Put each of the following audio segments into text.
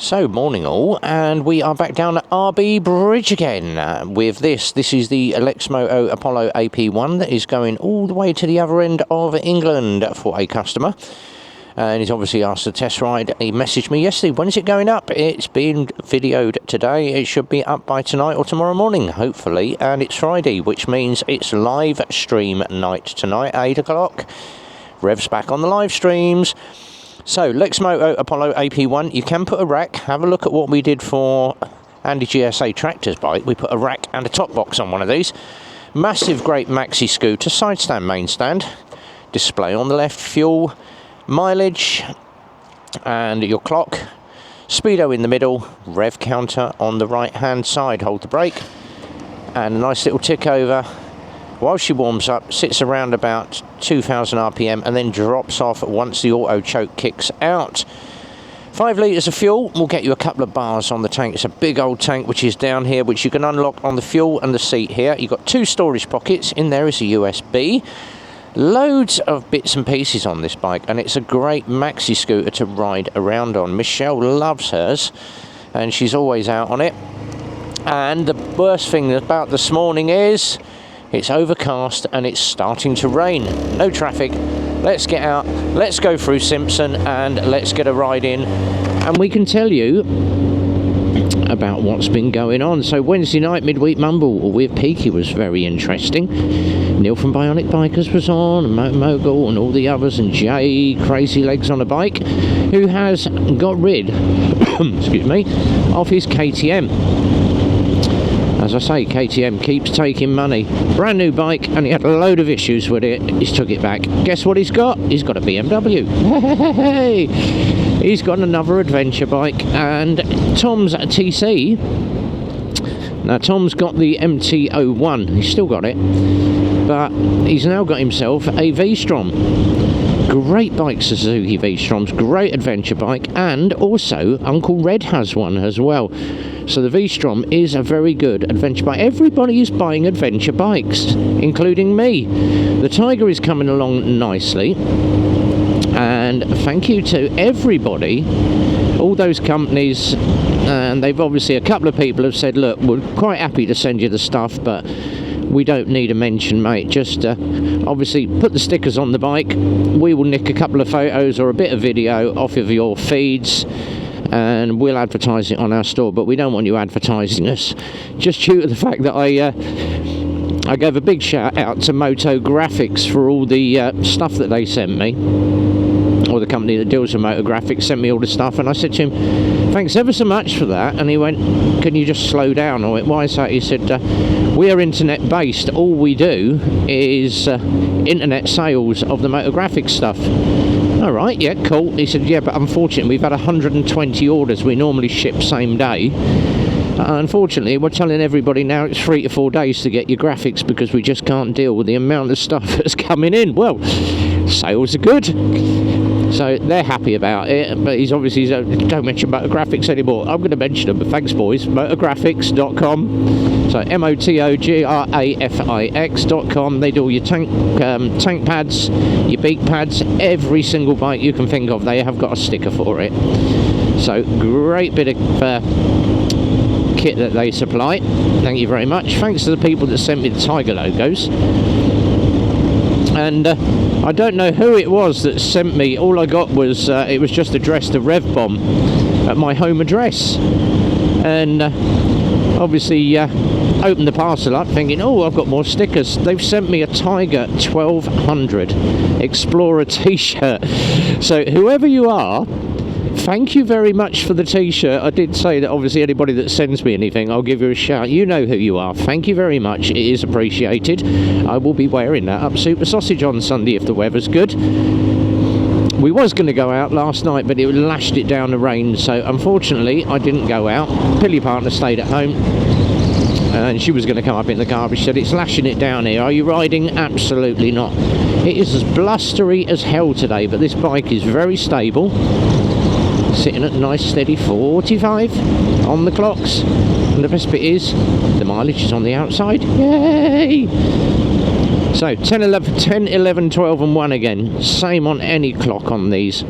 So, morning all, and we are back down at RB Bridge again with this. This is the Lex Moto Apollo AP1 that is going all the way to the other end of England for a customer. And he's obviously asked to test ride. He messaged me yesterday, when is it going up? It's been videoed today. It should be up by tonight or tomorrow morning, hopefully. And it's Friday, which means it's live stream night tonight, 8 o'clock. Revs back on the live streams. So, Lex Moto Apollo AP1, you can put a rack. Have a look at what we did for Andy GSA Tractor's bike. We put a rack and a top box on one of these. Massive, great maxi scooter, side stand, main stand. Display on the left, fuel, mileage, and your clock. Speedo in the middle, rev counter on the right-hand side. Hold the brake. And a nice little tick over. While she warms up, sits around about 2,000 RPM and then drops off once the auto choke kicks out. 5 litres of fuel will get you a couple of bars on the tank. It's a big old tank which is down here, which you can unlock on the fuel and the seat here. You've got 2 storage pockets. In there is a USB. Loads of bits and pieces on this bike, and it's a great maxi scooter to ride around on. Michelle loves hers, and she's always out on it. And the worst thing about this morning is it's overcast and it's starting to rain. No traffic. Let's get out, let's go through Simpson and let's get a ride in, and we can tell you about what's been going on. So Wednesday night, midweek mumble with Peaky was very interesting. Neil from Bionic Bikers was on, and Mogul and all the others, and Jay, Crazy Legs on a Bike, who has got rid excuse me, of his KTM. As I say, KTM keeps taking money. Brand new bike, and he had a load of issues with it. He's took it back. Guess what he's got? He's got a BMW. Hey! He's got another adventure bike, and Tom's a TC. Now, Tom's got the MT-01. He's still got it, but he's now got himself a V-Strom. Great bike, Suzuki V-Stroms, great adventure bike, and also Uncle Red has one as well. So the V-Strom is a very good adventure bike. Everybody is buying adventure bikes, including me. The Tiger is coming along nicely, and thank you to everybody, all those companies, and they've obviously, a couple of people have said, look, we're quite happy to send you the stuff, but we don't need a mention, mate. Just obviously put the stickers on the bike. We will nick a couple of photos or a bit of video off of your feeds, and we'll advertise it on our store. But we don't want you advertising us, just due to the fact that I gave a big shout out to Motographics for all the stuff that they sent me, or the company that deals with Motographics sent me all the stuff, and I said to him, thanks ever so much for that. And he went, can you just slow down? I went, why is that? He said, we are internet based. All we do is internet sales of the Motographics stuff. All right, yeah, cool. He said, yeah, but unfortunately we've had 120 orders. We normally ship same day. Unfortunately, we're telling everybody now it's 3 to 4 days to get your graphics because we just can't deal with the amount of stuff that's coming in. Well, sales are good, so they're happy about it. But he's obviously don't mention Motographics anymore. I'm going to mention them, but thanks, boys. Motographics.com. So Motografix.com. They do all your tank pads, your beak pads, every single bike you can think of. They have got a sticker for it. So great bit of kit that they supply. Thank you very much. Thanks to the people that sent me the Tiger logos. And I don't know who it was that sent me. All I got was it was just addressed to Rev Bomb at my home address. And obviously opened the parcel up thinking, oh, I've got more stickers. They've sent me a Tiger 1200 Explorer t-shirt. So whoever you are, thank you very much for the t-shirt. I did say that obviously anybody that sends me anything, I'll give you a shout. You know who you are. Thank you very much. It is appreciated. I will be wearing that up Super Sausage on Sunday if the weather's good. We was going to go out last night, but it lashed it down the rain, so unfortunately I didn't go out. Pilly partner stayed at home, and she was going to come up in the car, but she said, it's lashing it down here. Are you riding? Absolutely not. It is as blustery as hell today, but this bike is very stable. Sitting at a nice steady 45 on the clocks, and the best bit is the mileage is on the outside. Yay! So 10, 11, 12 and 1 again, same on any clock on these,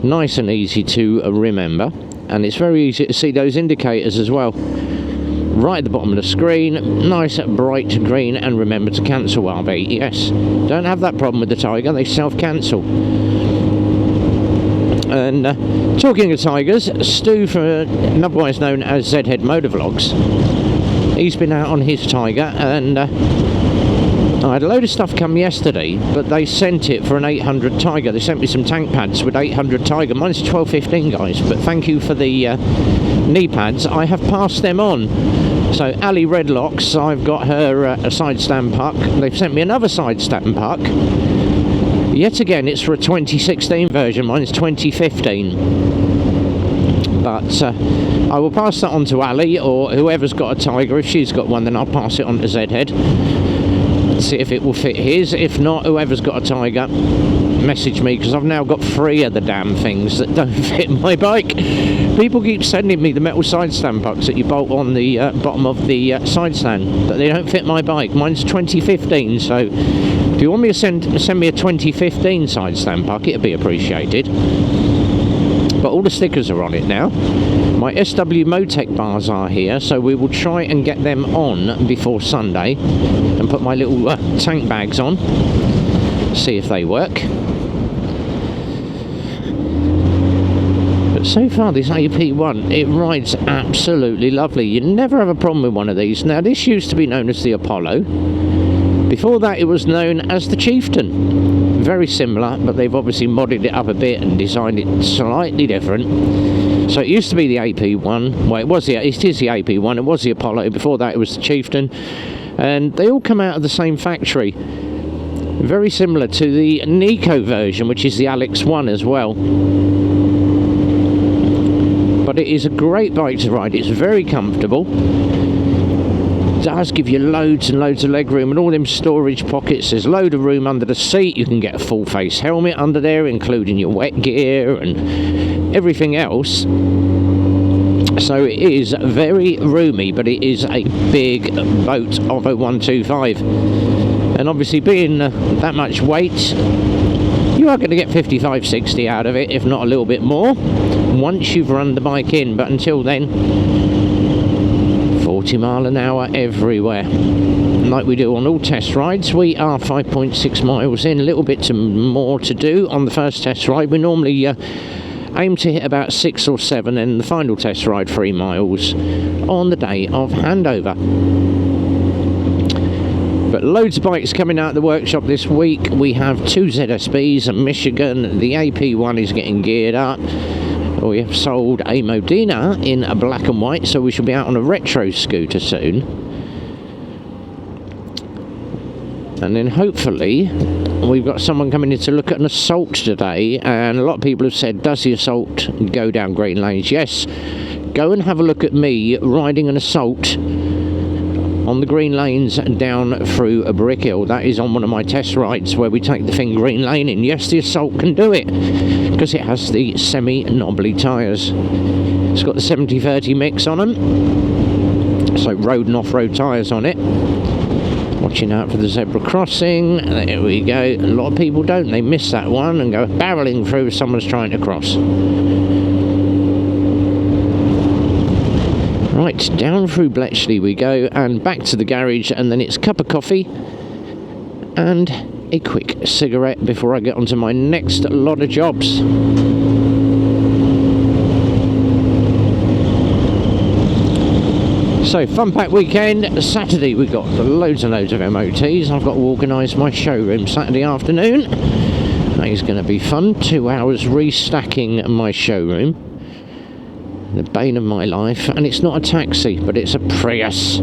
nice and easy to remember. and it's very easy to see those indicators as well. Right at the bottom of the screen, nice bright green, and remember to cancel, RB. Yes, don't have that problem with the Tiger, they self-cancel. And talking of Tigers, Stu, otherwise known as Zedhead Motovlogs, he's been out on his Tiger, and I had a load of stuff come yesterday, but they sent it for an 800 Tiger. They sent me some tank pads with 800 Tiger. Mine's 1215, guys, but thank you for the knee pads. I have passed them on. So Ali Redlocks, I've got her a side stand puck. They've sent me another side stand puck. Yet again, it's for a 2016 version. Mine's 2015. But I will pass that on to Ali, or whoever's got a Tiger. If she's got one, then I'll pass it on to Zedhead. See if it will fit his. If not, whoever's got a Tiger, message me, because I've now got 3 of the damn things that don't fit my bike. People keep sending me the metal side stand pucks that you bolt on the bottom of the side stand, but they don't fit my bike. Mine's 2015, so if you want me to send me a 2015 side stand puck, it'd be appreciated. But all the stickers are on it now. My SW Motec bars are here, so we will try and get them on before Sunday and put my little tank bags on, see if they work. But so far this AP1, it rides absolutely lovely. You never have a problem with one of these. Now, this used to be known as the Apollo. Before that it was known as the Chieftain. Very similar, but they've obviously modded it up a bit and designed it slightly different. So it used to be the AP1. Well, it is the AP1. It was the Apollo. Before that it was the Chieftain. And they all come out of the same factory. Very similar to the Nico version, which is the Alex 1 as well. But it is a great bike to ride. It's very comfortable. It does give you loads and loads of leg room and all them storage pockets. There's a load of room under the seat. You can get a full face helmet under there, including your wet gear and everything else. So it is very roomy, but it is a big boat of a 125. And obviously being that much weight, you are going to get 55-60 out of it, if not a little bit more, once you've run the bike in. But until then, 40 mile an hour everywhere, like we do on all test rides. We are 5.6 miles in, a little bit more to do on the first test ride. We normally aim to hit about 6 or 7, and the final test ride 3 miles on the day of handover. But loads of bikes coming out of the workshop this week. We have 2 ZSBs in Michigan. The AP1 is getting geared up. We have sold a Modena in a black and white, so we shall be out on a retro scooter soon. And then hopefully we've got someone coming in to look at an Assault today, and a lot of people have said, does the Assault go down green lanes? Yes, go and have a look at me riding an Assault on the green lanes and down through a brick hill. That is on one of my test rides where we take the thing green lane in. Yes, the Assault can do it because it has the semi-knobbly tyres. It's got the 70-30 mix on them, so road and off-road tyres on it. Watching out for the zebra crossing. There we go. A lot of people don't. They miss that one and go barreling through if someone's trying to cross. Right, down through Bletchley we go, and back to the garage, and then it's a cup of coffee and a quick cigarette before I get onto my next lot of jobs. So, fun pack weekend. Saturday we got loads and loads of MOTs. I've got to organise my showroom Saturday afternoon. That is going to be fun. 2 hours restacking my showroom. The bane of my life. And it's not a taxi, but it's a Prius.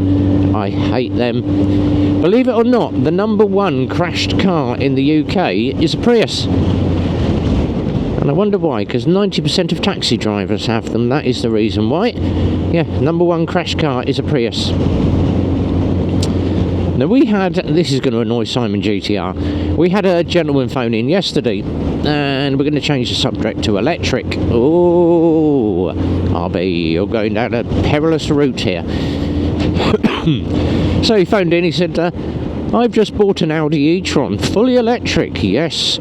I hate them. Believe it or not, the #1 crashed car in the UK is a Prius. And I wonder why, because 90% of taxi drivers have them. That is the reason why. Yeah, #1 crash car is a Prius. Now we had, this is going to annoy Simon GTR, we had a gentleman phone in yesterday, and we're going to change the subject to electric. Oh, RB, you're going down a perilous route here. So he phoned in, he said, I've just bought an Audi e-tron, fully electric. Yes.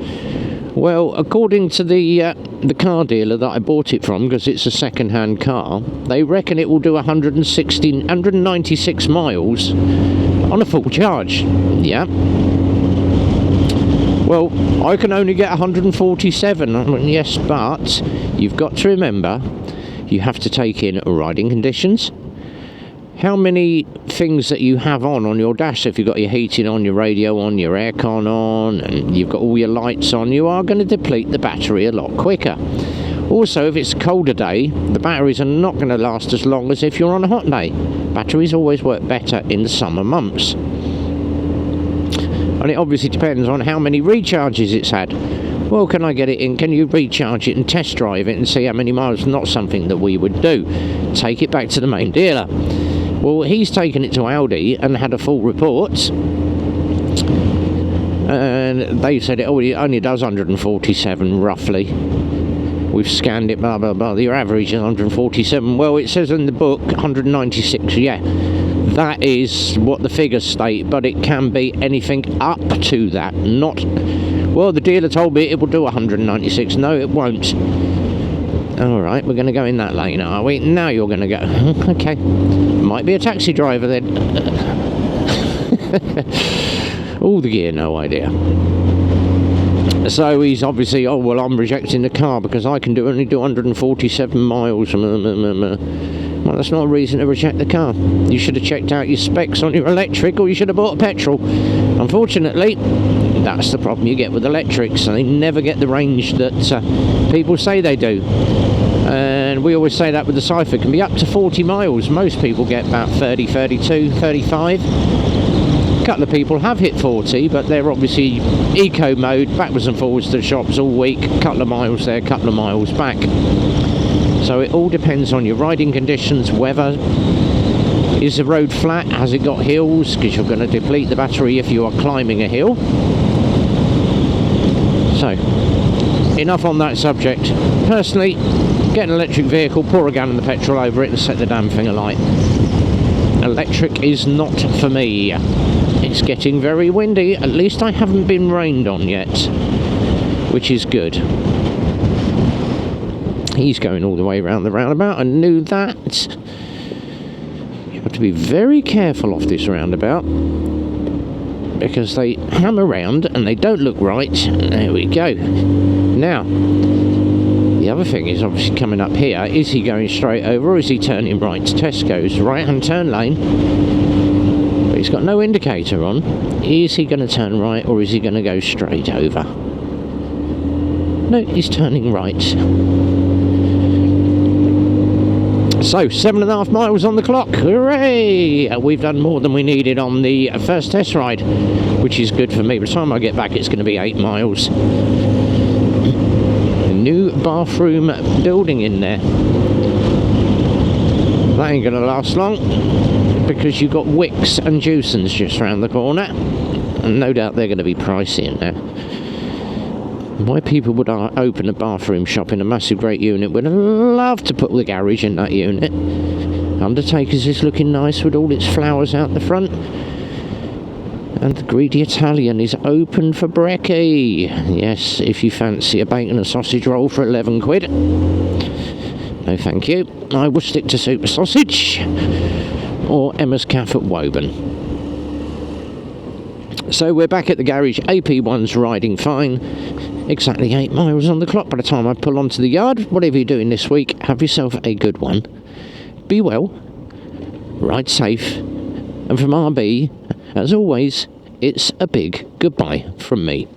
Well, according to the car dealer that I bought it from, because it's a second-hand car, they reckon it will do 196 miles on a full charge. Yeah. Well, I can only get 147. Yes, but you've got to remember, you have to take in riding conditions, how many things that you have on your dash. So if you've got your heating on, your radio on, your aircon on, and you've got all your lights on, you are going to deplete the battery a lot quicker. Also, if it's a colder day, the batteries are not going to last as long as if you're on a hot day. Batteries always work better in the summer months. And it obviously depends on how many recharges it's had. Well, can I get it in? Can you recharge it and test drive it and see how many miles? Not something that we would do. Take it back to the main dealer. Well, he's taken it to Audi and had a full report, and they said it only does 147 roughly. We've scanned it, blah blah blah. Your average is 147. Well, it says in the book 196. Yeah, that is what the figures state, but it can be anything up to that. Not, well, the dealer told me it will do 196. No, it won't. Alright, we're going to go in that lane, are we? Now you're going to go. Okay. Might be a taxi driver then. All the gear, no idea. So he's obviously, oh, well, I'm rejecting the car because I can only do 147 miles. Well, that's not a reason to reject the car. You should have checked out your specs on your electric, or you should have bought a petrol. Unfortunately, that's the problem you get with electrics. They never get the range that people say they do. And we always say that with the Cypher, it can be up to 40 miles. Most people get about 30, 32, 35. A couple of people have hit 40, but they're obviously eco mode, backwards and forwards to the shops all week, a couple of miles there, a couple of miles back. So it all depends on your riding conditions, weather. Is the road flat? Has it got hills? Because you're going to deplete the battery if you are climbing a hill. So, enough on that subject. Personally, get an electric vehicle, pour a gallon of petrol over it and set the damn thing alight. Electric is not for me. It's getting very windy. At least I haven't been rained on yet, which is good. He's going all the way around the roundabout. I knew that. You have to be very careful off this roundabout, because they ham around and they don't look right. There we go. Now, the other thing is obviously coming up here. Is he going straight over, or is he turning right to Tesco's? Right-hand turn lane. But he's got no indicator on. Is he going to turn right, or is he going to go straight over? No, he's turning right. So, 7.5 miles on the clock. Hooray! We've done more than we needed on the first test ride, which is good for me. By the time I get back, it's going to be 8 miles. New bathroom building in there. That ain't going to last long, because you've got Wicks and Jewsons just round the corner, and no doubt they're going to be pricey in there. Why people would open a bathroom shop in a massive great unit? Would love to put the garage in that unit. Undertaker's is looking nice with all its flowers out the front. And the Greedy Italian is open for brekkie. Yes, if you fancy a bacon and sausage roll for 11 quid. No thank you. I will stick to super sausage or Emma's Caff at Woburn. So we're back at the garage. AP1's riding fine. Exactly 8 miles on the clock by the time I pull onto the yard. Whatever you're doing this week, have yourself a good one. Be well, ride safe, and from RB, as always, it's a big goodbye from me.